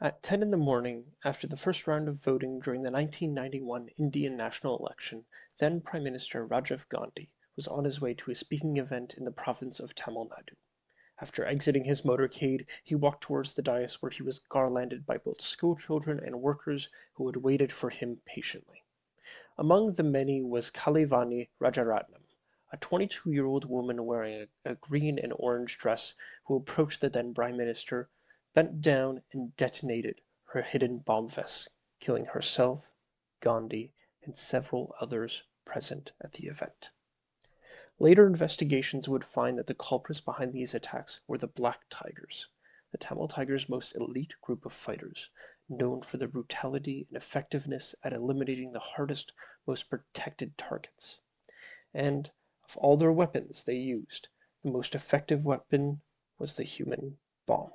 At 10 in the morning, after the first round of voting during the 1991 Indian national election, then Prime Minister Rajiv Gandhi was on his way to a speaking event in the province of Tamil Nadu. After exiting his motorcade, he walked towards the dais where he was garlanded by both schoolchildren and workers who had waited for him patiently. Among the many was Kalivani Rajaratnam, a 22-year-old woman wearing a green and orange dress who approached the then Prime Minister, bent down and detonated her hidden bomb vest, killing herself, Gandhi, and several others present at the event. Later investigations would find that the culprits behind these attacks were the Black Tigers, the Tamil Tigers' most elite group of fighters, known for their brutality and effectiveness at eliminating the hardest, most protected targets. And of all their weapons they used, the most effective weapon was the human bomb.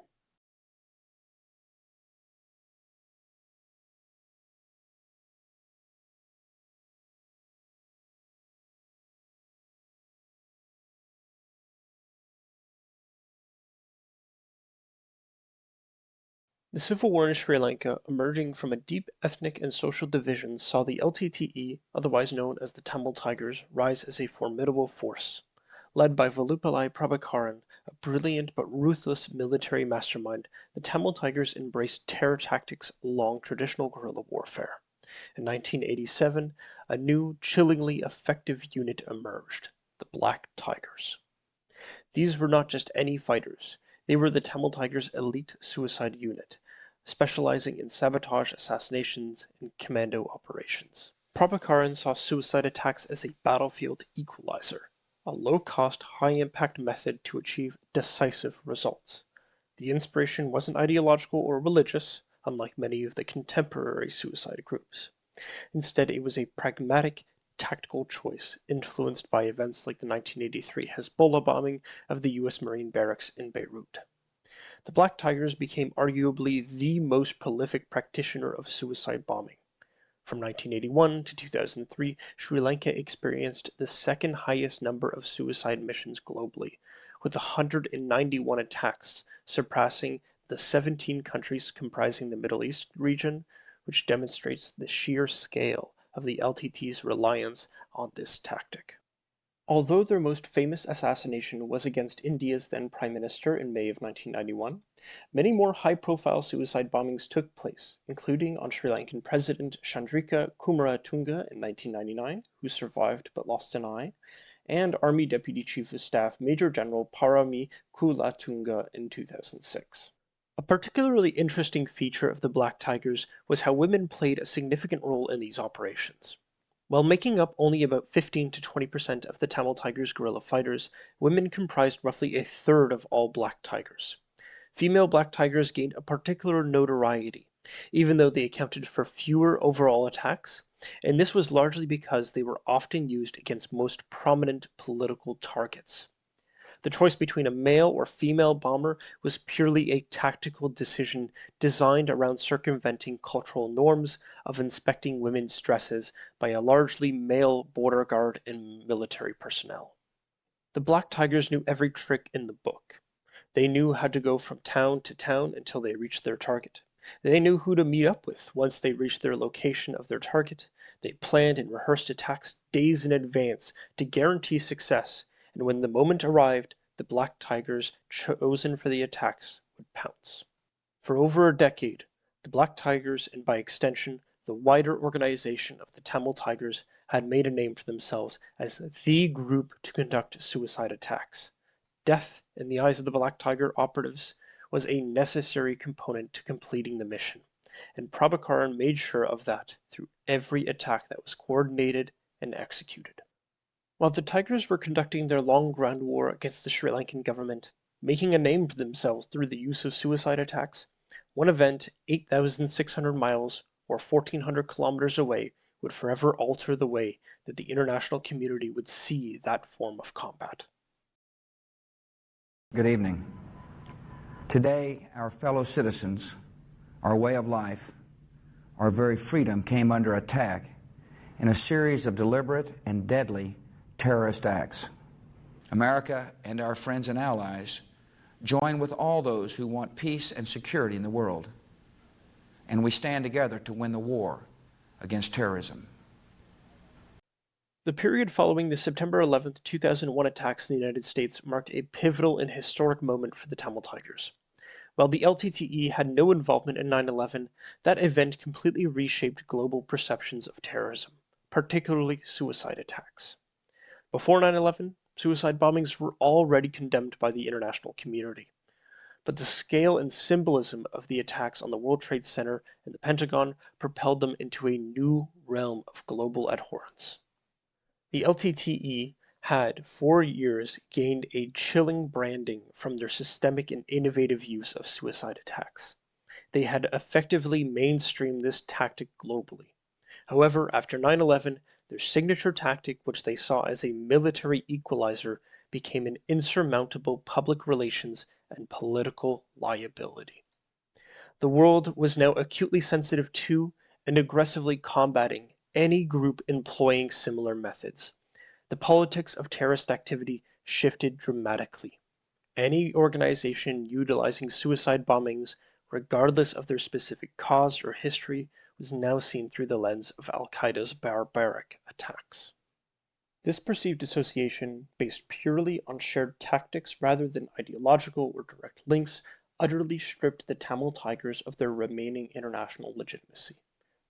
The civil war in Sri Lanka, emerging from a deep ethnic and social division, saw the LTTE, otherwise known as the Tamil Tigers, rise as a formidable force. Led by Vallupillai Prabhakaran, a brilliant but ruthless military mastermind, the Tamil Tigers embraced terror tactics along traditional guerrilla warfare. In 1987, a new, chillingly effective unit emerged, the Black Tigers. These were not just any fighters. They were the Tamil Tigers' elite suicide unit, specializing in sabotage, assassinations, and commando operations. Prabhakaran saw suicide attacks as a battlefield equalizer, a low-cost, high-impact method to achieve decisive results. The inspiration wasn't ideological or religious, unlike many of the contemporary suicide groups. Instead, it was a pragmatic, tactical choice influenced by events like the 1983 Hezbollah bombing of the U.S. Marine barracks in Beirut. The Black Tigers became arguably the most prolific practitioner of suicide bombing. From 1981 to 2003, Sri Lanka experienced the second highest number of suicide missions globally, with 191 attacks, surpassing the 17 countries comprising the Middle East region, which demonstrates the sheer scale of the LTT's reliance on this tactic. Although their most famous assassination was against India's then Prime Minister in May of 1991, many more high-profile suicide bombings took place, including on Sri Lankan President Chandrika Kumaratunga in 1999, who survived but lost an eye, and Army Deputy Chief of Staff Major General Parami Kulatunga in 2006. A particularly interesting feature of the Black Tigers was how women played a significant role in these operations. While making up only about 15 to 20% of the Tamil Tigers' guerrilla fighters, women comprised roughly a third of all Black Tigers. Female Black Tigers gained a particular notoriety, even though they accounted for fewer overall attacks, and this was largely because they were often used against most prominent political targets. The choice between a male or female bomber was purely a tactical decision designed around circumventing cultural norms of inspecting women's dresses by a largely male border guard and military personnel. The Black Tigers knew every trick in the book. They knew how to go from town to town until they reached their target. They knew who to meet up with once they reached their location of their target. They planned and rehearsed attacks days in advance to guarantee success, and when the moment arrived, the Black Tigers chosen for the attacks would pounce. For over a decade, the Black Tigers, and by extension, the wider organization of the Tamil Tigers, had made a name for themselves as the group to conduct suicide attacks. Death, in the eyes of the Black Tiger operatives, was a necessary component to completing the mission, and Prabhakaran made sure of that through every attack that was coordinated and executed. While the Tigers were conducting their long ground war against the Sri Lankan government, making a name for themselves through the use of suicide attacks, one event 8,600 miles or 1,400 kilometers away would forever alter the way that the international community would see that form of combat. Good evening. Today, our fellow citizens, our way of life, our very freedom came under attack in a series of deliberate and deadly terrorist acts. America and our friends and allies join with all those who want peace and security in the world and we stand together to win the war against terrorism. The period following the September 11th, 2001 attacks in the United States marked a pivotal and historic moment for the Tamil Tigers. While the LTTE had no involvement in 9/11, that event completely reshaped global perceptions of terrorism, particularly suicide attacks. Before 9/11, suicide bombings were already condemned by the international community. But the scale and symbolism of the attacks on the World Trade Center and the Pentagon propelled them into a new realm of global abhorrence. The LTTE had for years gained a chilling branding from their systemic and innovative use of suicide attacks. They had effectively mainstreamed this tactic globally. However, after 9/11, their signature tactic, which they saw as a military equalizer, became an insurmountable public relations and political liability. The world was now acutely sensitive to and aggressively combating any group employing similar methods. The politics of terrorist activity shifted dramatically. Any organization utilizing suicide bombings, regardless of their specific cause or history, was now seen through the lens of Al-Qaeda's barbaric attacks. This perceived association, based purely on shared tactics rather than ideological or direct links, utterly stripped the Tamil Tigers of their remaining international legitimacy.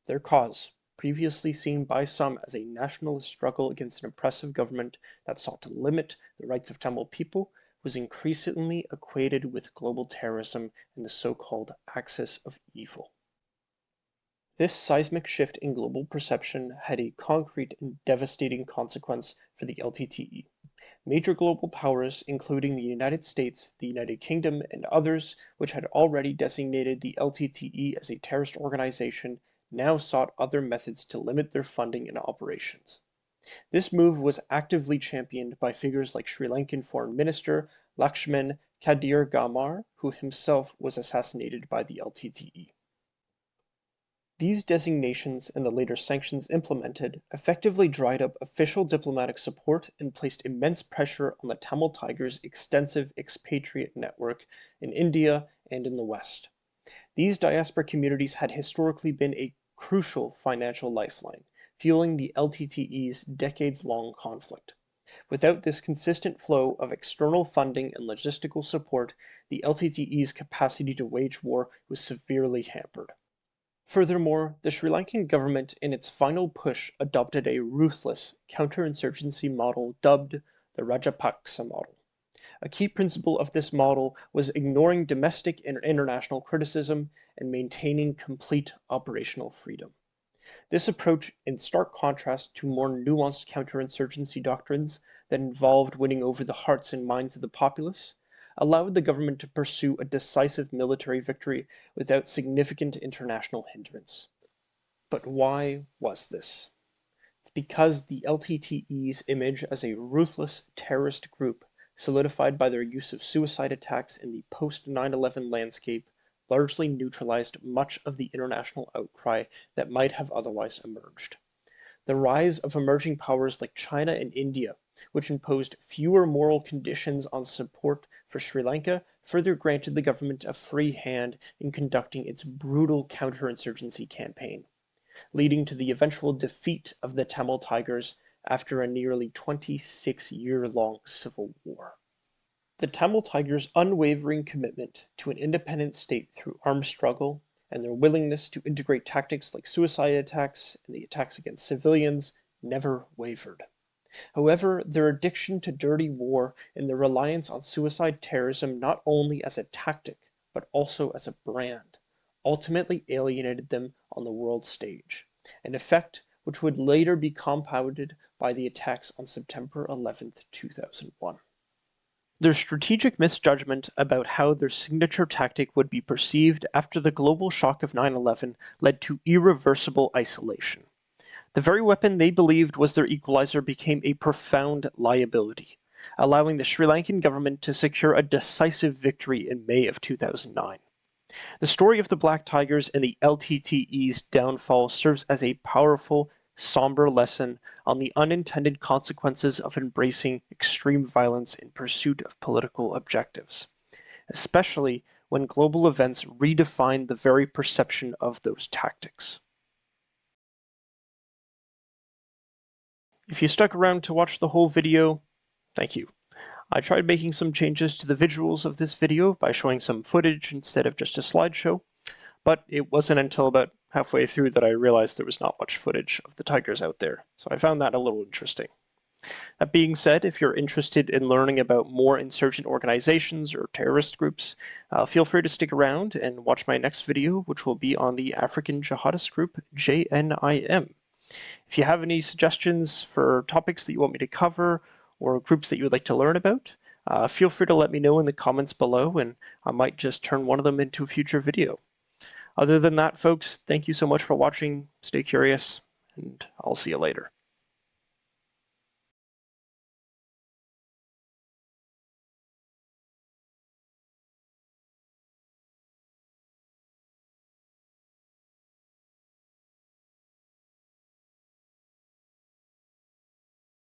Their cause, previously seen by some as a nationalist struggle against an oppressive government that sought to limit the rights of Tamil people, was increasingly equated with global terrorism and the so-called axis of evil. This seismic shift in global perception had a concrete and devastating consequence for the LTTE. Major global powers, including the United States, the United Kingdom, and others, which had already designated the LTTE as a terrorist organization, now sought other methods to limit their funding and operations. This move was actively championed by figures like Sri Lankan Foreign Minister Lakshman Kadirgamar, who himself was assassinated by the LTTE. These designations and the later sanctions implemented effectively dried up official diplomatic support and placed immense pressure on the Tamil Tigers' extensive expatriate network in India and in the West. These diaspora communities had historically been a crucial financial lifeline, fueling the LTTE's decades-long conflict. Without this consistent flow of external funding and logistical support, the LTTE's capacity to wage war was severely hampered. Furthermore, the Sri Lankan government in its final push adopted a ruthless counterinsurgency model dubbed the Rajapaksa model. A key principle of this model was ignoring domestic and international criticism and maintaining complete operational freedom. This approach, in stark contrast to more nuanced counterinsurgency doctrines that involved winning over the hearts and minds of the populace, allowed the government to pursue a decisive military victory without significant international hindrance. But why was this? It's because the LTTE's image as a ruthless terrorist group, solidified by their use of suicide attacks in the post-9/11 landscape, largely neutralized much of the international outcry that might have otherwise emerged. The rise of emerging powers like China and India, which imposed fewer moral conditions on support for Sri Lanka, further granted the government a free hand in conducting its brutal counterinsurgency campaign, leading to the eventual defeat of the Tamil Tigers after a nearly 26-year-long civil war. The Tamil Tigers' unwavering commitment to an independent state through armed struggle and their willingness to integrate tactics like suicide attacks and the attacks against civilians never wavered. However, their addiction to dirty war and their reliance on suicide terrorism not only as a tactic, but also as a brand, ultimately alienated them on the world stage, an effect which would later be compounded by the attacks on September 11th, 2001. Their strategic misjudgment about how their signature tactic would be perceived after the global shock of 9/11 led to irreversible isolation. The very weapon they believed was their equalizer became a profound liability, allowing the Sri Lankan government to secure a decisive victory in May of 2009. The story of the Black Tigers and the LTTE's downfall serves as a powerful, somber lesson on the unintended consequences of embracing extreme violence in pursuit of political objectives, especially when global events redefine the very perception of those tactics. If you stuck around to watch the whole video, thank you. I tried making some changes to the visuals of this video by showing some footage instead of just a slideshow, but it wasn't until about halfway through that I realized there was not much footage of the tigers out there, so I found that a little interesting. That being said, if you're interested in learning about more insurgent organizations or terrorist groups, feel free to stick around and watch my next video, which will be on the African jihadist group JNIM. If you have any suggestions for topics that you want me to cover or groups that you would like to learn about, feel free to let me know in the comments below, and I might just turn one of them into a future video. Other than that, folks, thank you so much for watching. Stay curious, and I'll see you later.